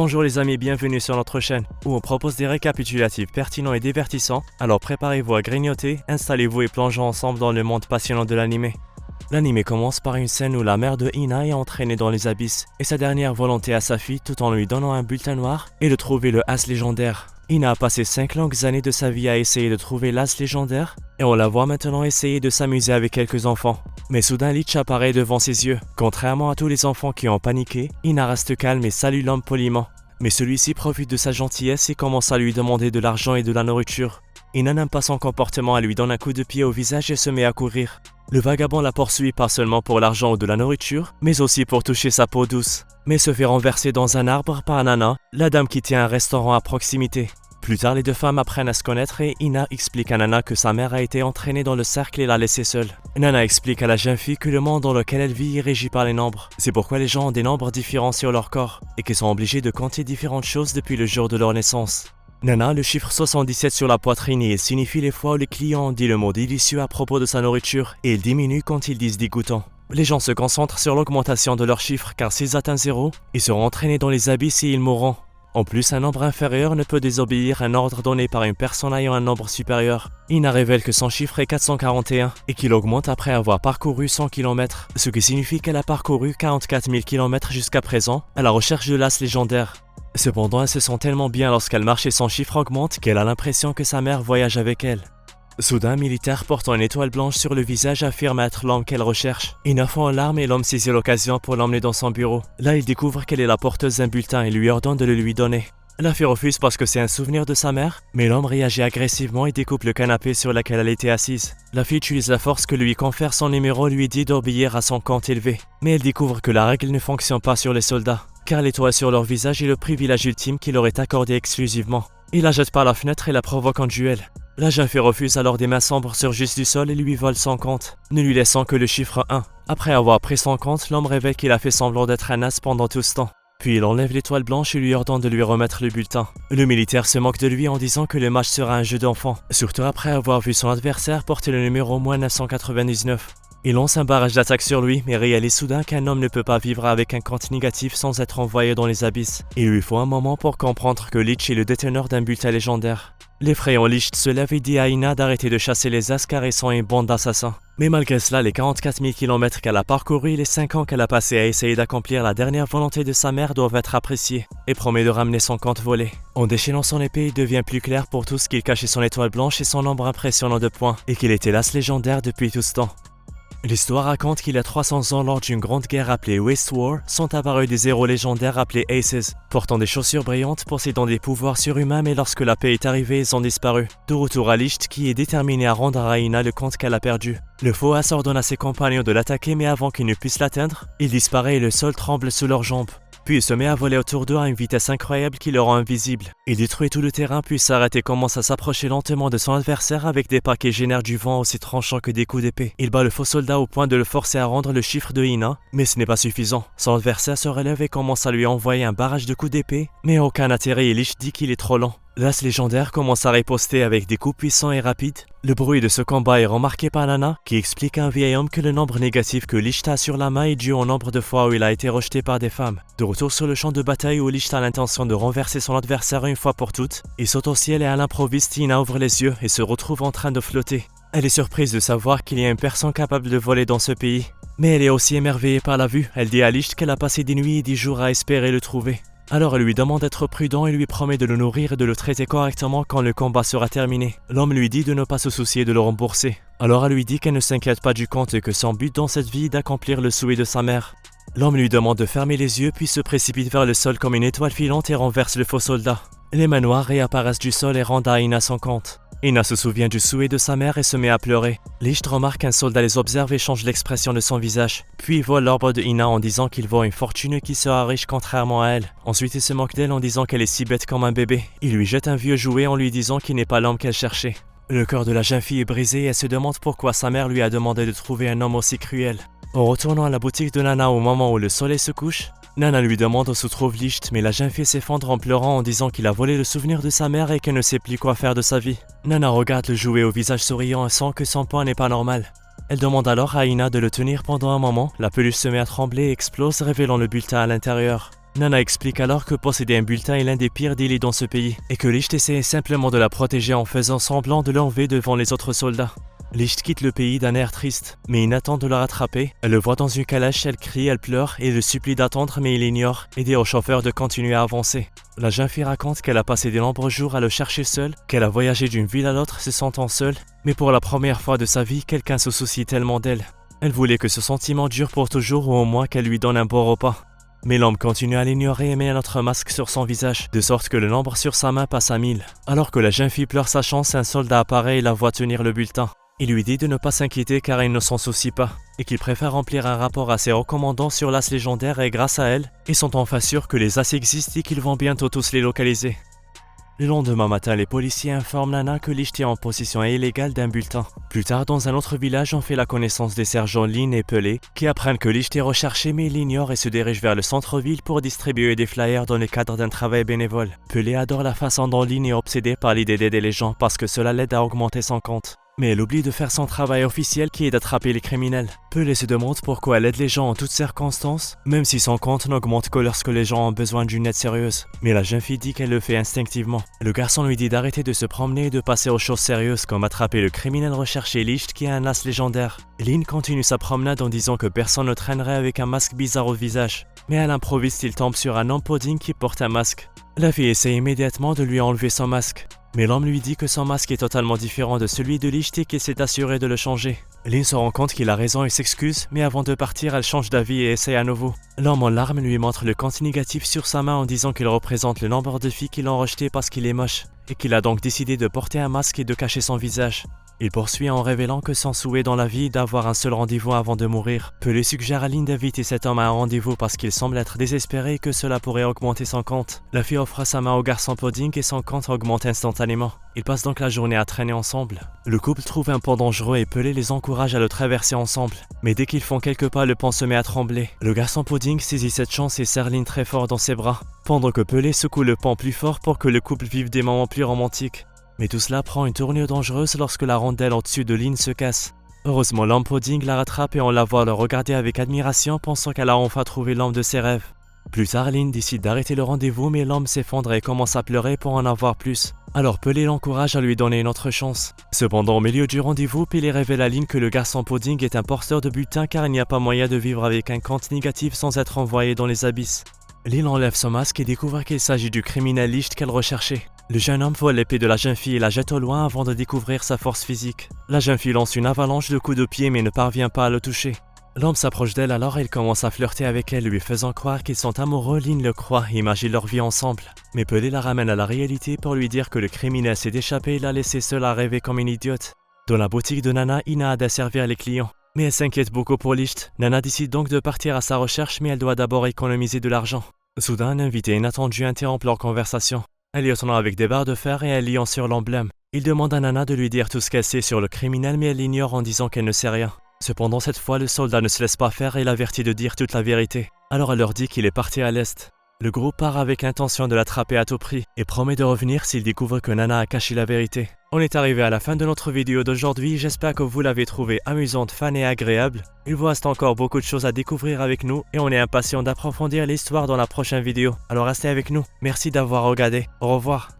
Bonjour les amis, bienvenue sur notre chaîne où on propose des récapitulatifs pertinents et divertissants. Alors préparez-vous à grignoter, installez-vous et plongeons ensemble dans le monde passionnant de l'anime. L'anime commence par une scène où la mère de Hina est entraînée dans les abysses et sa dernière volonté à sa fille tout en lui donnant un bulletin noir est de trouver le as légendaire. Hina a passé 5 longues années de sa vie à essayer de trouver l'as légendaire et on la voit maintenant essayer de s'amuser avec quelques enfants. Mais soudain Lich apparaît devant ses yeux. Contrairement à tous les enfants qui ont paniqué, Hina reste calme et salue l'homme poliment. Mais celui-ci profite de sa gentillesse et commence à lui demander de l'argent et de la nourriture. Hina n'aime pas son comportement, elle lui donne un coup de pied au visage et se met à courir. Le vagabond la poursuit pas seulement pour l'argent ou de la nourriture, mais aussi pour toucher sa peau douce. Mais se fait renverser dans un arbre par Nana, la dame qui tient un restaurant à proximité. Plus tard, les deux femmes apprennent à se connaître et Hina explique à Nana que sa mère a été entraînée dans le cercle et l'a laissée seule. Nana explique à la jeune fille que le monde dans lequel elle vit est régi par les nombres. C'est pourquoi les gens ont des nombres différents sur leur corps et qu'ils sont obligés de compter différentes choses depuis le jour de leur naissance. Nana a le chiffre 77 sur la poitrine et il signifie les fois où les clients ont dit le mot délicieux à propos de sa nourriture et il diminue quand ils disent dégoûtant. Les gens se concentrent sur l'augmentation de leur chiffre car s'ils atteignent 0, ils seront entraînés dans les abysses et ils mourront. En plus, un nombre inférieur ne peut désobéir à un ordre donné par une personne ayant un nombre supérieur. Hina révèle que son chiffre est 441 et qu'il augmente après avoir parcouru 100 km, ce qui signifie qu'elle a parcouru 44 000 km jusqu'à présent à la recherche de l'as légendaire. Cependant, elle se sent tellement bien lorsqu'elle marche et son chiffre augmente qu'elle a l'impression que sa mère voyage avec elle. Soudain, un militaire portant une étoile blanche sur le visage affirme être l'homme qu'elle recherche. Hina fond en larmes et l'homme saisit l'occasion pour l'emmener dans son bureau. Là, il découvre qu'elle est la porteuse d'un bulletin et lui ordonne de le lui donner. La fille refuse parce que c'est un souvenir de sa mère, mais l'homme réagit agressivement et découpe le canapé sur lequel elle était assise. La fille utilise la force que lui confère son numéro et lui dit d'obéir à son compte élevé. Mais elle découvre que la règle ne fonctionne pas sur les soldats, car l'étoile sur leur visage est le privilège ultime qui leur est accordé exclusivement. Il la jette par la fenêtre et la provoque en duel. La jeune fille refuse alors des mains sombres surgissent du sol et lui vole son compte, ne lui laissant que le chiffre 1. Après avoir pris son compte, l'homme révèle qu'il a fait semblant d'être un as pendant tout ce temps. Puis il enlève l'étoile blanche et lui ordonne de lui remettre le bulletin. Le militaire se moque de lui en disant que le match sera un jeu d'enfant, surtout après avoir vu son adversaire porter le numéro -999. Il lance un barrage d'attaque sur lui, mais réalise soudain qu'un homme ne peut pas vivre avec un compte négatif sans être envoyé dans les abysses. Il lui faut un moment pour comprendre que Lich est le déteneur d'un bulletin légendaire. L'effrayant Lich se lève et dit à Hina d'arrêter de chasser les as car ils sont une bande d'assassins. Mais malgré cela, les 44 000 km qu'elle a parcourus et les 5 ans qu'elle a passé à essayer d'accomplir la dernière volonté de sa mère doivent être appréciés, et promet de ramener son compte volé. En déchaînant son épée, il devient plus clair pour tous qu'il cachait son étoile blanche et son nombre impressionnant de points, et qu'il était l'as légendaire depuis tout ce temps. L'histoire raconte qu'il y a 300 ans, lors d'une grande guerre appelée Waste War, sont apparus des héros légendaires appelés Aces, portant des chaussures brillantes, possédant des pouvoirs surhumains, mais lorsque la paix est arrivée, ils ont disparu. De retour à Lich, qui est déterminé à rendre à Hina le compte qu'elle a perdu. Le faux as ordonne à ses compagnons de l'attaquer, mais avant qu'ils ne puissent l'atteindre, il disparaît et le sol tremble sous leurs jambes. Puis il se met à voler autour d'eux à une vitesse incroyable qui le rend invisible. Il détruit tout le terrain puis s'arrête et commence à s'approcher lentement de son adversaire avec des pas qui génèrent du vent aussi tranchant que des coups d'épée. Il bat le faux soldat au point de le forcer à rendre le chiffre de Hina, mais ce n'est pas suffisant. Son adversaire se relève et commence à lui envoyer un barrage de coups d'épée, mais aucun atterrit et Lich dit qu'il est trop lent. L'as légendaire commence à riposter avec des coups puissants et rapides. Le bruit de ce combat est remarqué par Nana, qui explique à un vieil homme que le nombre négatif que Lich a sur la main est dû au nombre de fois où il a été rejeté par des femmes. De retour sur le champ de bataille où Lich a l'intention de renverser son adversaire une fois pour toutes, il saute au ciel et à l'improviste, Hina ouvre les yeux et se retrouve en train de flotter. Elle est surprise de savoir qu'il y a une personne capable de voler dans ce pays. Mais elle est aussi émerveillée par la vue. Elle dit à Lich qu'elle a passé des nuits et des jours à espérer le trouver. Alors elle lui demande d'être prudent et lui promet de le nourrir et de le traiter correctement quand le combat sera terminé. L'homme lui dit de ne pas se soucier de le rembourser. Alors elle lui dit qu'elle ne s'inquiète pas du compte et que son but dans cette vie est d'accomplir le souhait de sa mère. L'homme lui demande de fermer les yeux puis se précipite vers le sol comme une étoile filante et renverse le faux soldat. Les mains noires réapparaissent du sol et rendent à Hina son compte. Hina se souvient du souhait de sa mère et se met à pleurer. Lich remarque qu'un soldat les observe et change l'expression de son visage. Puis il vole l'arbre de Hina en disant qu'il voit une fortune et qu'il sera riche contrairement à elle. Ensuite il se moque d'elle en disant qu'elle est si bête comme un bébé. Il lui jette un vieux jouet en lui disant qu'il n'est pas l'homme qu'elle cherchait. Le cœur de la jeune fille est brisé et elle se demande pourquoi sa mère lui a demandé de trouver un homme aussi cruel. En retournant à la boutique de Nana au moment où le soleil se couche, Nana lui demande où se trouve Lich, mais la jeune fille s'effondre en pleurant en disant qu'il a volé le souvenir de sa mère et qu'elle ne sait plus quoi faire de sa vie. Nana regarde le jouet au visage souriant et sent que son poing n'est pas normal. Elle demande alors à Hina de le tenir pendant un moment, la peluche se met à trembler et explose, révélant le bulletin à l'intérieur. Nana explique alors que posséder un bulletin est l'un des pires délits dans ce pays et que Licht essaie simplement de la protéger en faisant semblant de l'enlever devant les autres soldats. Licht quitte le pays d'un air triste, mais il attend de la rattraper. Elle le voit dans une calèche, elle crie, elle pleure et le supplie d'attendre, mais il ignore et dit au chauffeur de continuer à avancer. La jeune fille raconte qu'elle a passé de nombreux jours à le chercher seule, qu'elle a voyagé d'une ville à l'autre se sentant seule, mais pour la première fois de sa vie, quelqu'un se soucie tellement d'elle. Elle voulait que ce sentiment dure pour toujours ou au moins qu'elle lui donne un bon repas. Mais l'homme continue à l'ignorer et met un autre masque sur son visage, de sorte que le nombre sur sa main passe à 1000. Alors que la jeune fille pleure sa chance, un soldat apparaît et la voit tenir le bulletin. Il lui dit de ne pas s'inquiéter car il ne s'en soucie pas, et qu'il préfère remplir un rapport à ses recommandants sur l'as légendaire et grâce à elle, ils sont enfin sûrs que les as existent et qu'ils vont bientôt tous les localiser. Le lendemain matin, les policiers informent Nana que Licht est en possession illégale d'un bulletin. Plus tard, dans un autre village, on fait la connaissance des sergents Lin et Pelé, qui apprennent que Licht est recherché mais il l'ignore et se dirige vers le centre-ville pour distribuer des flyers dans le cadre d'un travail bénévole. Pelé adore la façon dont Lin est obsédé par l'idée d'aider les gens parce que cela l'aide à augmenter son compte. Mais elle oublie de faire son travail officiel qui est d'attraper les criminels. Pelé se demande pourquoi elle aide les gens en toutes circonstances, même si son compte n'augmente que lorsque les gens ont besoin d'une aide sérieuse. Mais la jeune fille dit qu'elle le fait instinctivement. Le garçon lui dit d'arrêter de se promener et de passer aux choses sérieuses comme attraper le criminel recherché Licht qui a un as légendaire. Lin continue sa promenade en disant que personne ne traînerait avec un masque bizarre au visage. Mais à l'improviste, il tombe sur un homme pudding qui porte un masque. La fille essaie immédiatement de lui enlever son masque. Mais l'homme lui dit que son masque est totalement différent de celui de Licht et qu'il s'est assuré de le changer. Lin se rend compte qu'il a raison et s'excuse, mais avant de partir, elle change d'avis et essaie à nouveau. L'homme en larmes lui montre le compte négatif sur sa main en disant qu'il représente le nombre de filles qui l'ont rejeté parce qu'il est moche, et qu'il a donc décidé de porter un masque et de cacher son visage. Il poursuit en révélant que son souhait dans la vie est d'avoir un seul rendez-vous avant de mourir. Pelé suggère à Lin d'inviter cet homme à un rendez-vous parce qu'il semble être désespéré et que cela pourrait augmenter son compte. La fille offre sa main au garçon pudding et son compte augmente instantanément. Ils passent donc la journée à traîner ensemble. Le couple trouve un pont dangereux et Pelé les encourage à le traverser ensemble. Mais dès qu'ils font quelques pas, le pont se met à trembler. Le garçon pudding saisit cette chance et serre Lin très fort dans ses bras, pendant que Pelé secoue le pont plus fort pour que le couple vive des moments plus romantiques. Mais tout cela prend une tournure dangereuse lorsque la rondelle au-dessus de Lin se casse. Heureusement, l'homme pudding la rattrape et on la voit le regarder avec admiration, pensant qu'elle a enfin trouvé l'homme de ses rêves. Plus tard, Lin décide d'arrêter le rendez-vous, mais l'homme s'effondre et commence à pleurer pour en avoir plus. Alors Pelé l'encourage à lui donner une autre chance. Cependant, au milieu du rendez-vous, Pelé révèle à Lin que le garçon pudding est un porteur de bulletin car il n'y a pas moyen de vivre avec un compte négatif sans être envoyé dans les abysses. Lin enlève son masque et découvre qu'il s'agit du criminel Licht qu'elle recherchait. Le jeune homme vole l'épée de la jeune fille et la jette au loin avant de découvrir sa force physique. La jeune fille lance une avalanche de coups de pied mais ne parvient pas à le toucher. L'homme s'approche d'elle alors et il commence à flirter avec elle, lui faisant croire qu'ils sont amoureux. Lin le croit et imagine leur vie ensemble. Mais Pelé la ramène à la réalité pour lui dire que le criminel s'est échappé et l'a laissé seule à rêver comme une idiote. Dans la boutique de Nana, Ina a d'asservir les clients. Mais elle s'inquiète beaucoup pour Licht. Nana décide donc de partir à sa recherche mais elle doit d'abord économiser de l'argent. Soudain, un invité inattendu interrompt leur conversation. Elle y retourne avec des barres de fer et elle liant sur l'emblème. Il demande à Nana de lui dire tout ce qu'elle sait sur le criminel mais elle l'ignore en disant qu'elle ne sait rien. Cependant, cette fois, le soldat ne se laisse pas faire et l'avertit de dire toute la vérité. Alors elle leur dit qu'il est parti à l'est. Le groupe part avec l'intention de l'attraper à tout prix et promet de revenir s'il découvre que Nana a caché la vérité. On est arrivé à la fin de notre vidéo d'aujourd'hui, j'espère que vous l'avez trouvée amusante, fun et agréable. Il vous reste encore beaucoup de choses à découvrir avec nous et on est impatient d'approfondir l'histoire dans la prochaine vidéo. Alors restez avec nous, merci d'avoir regardé, au revoir.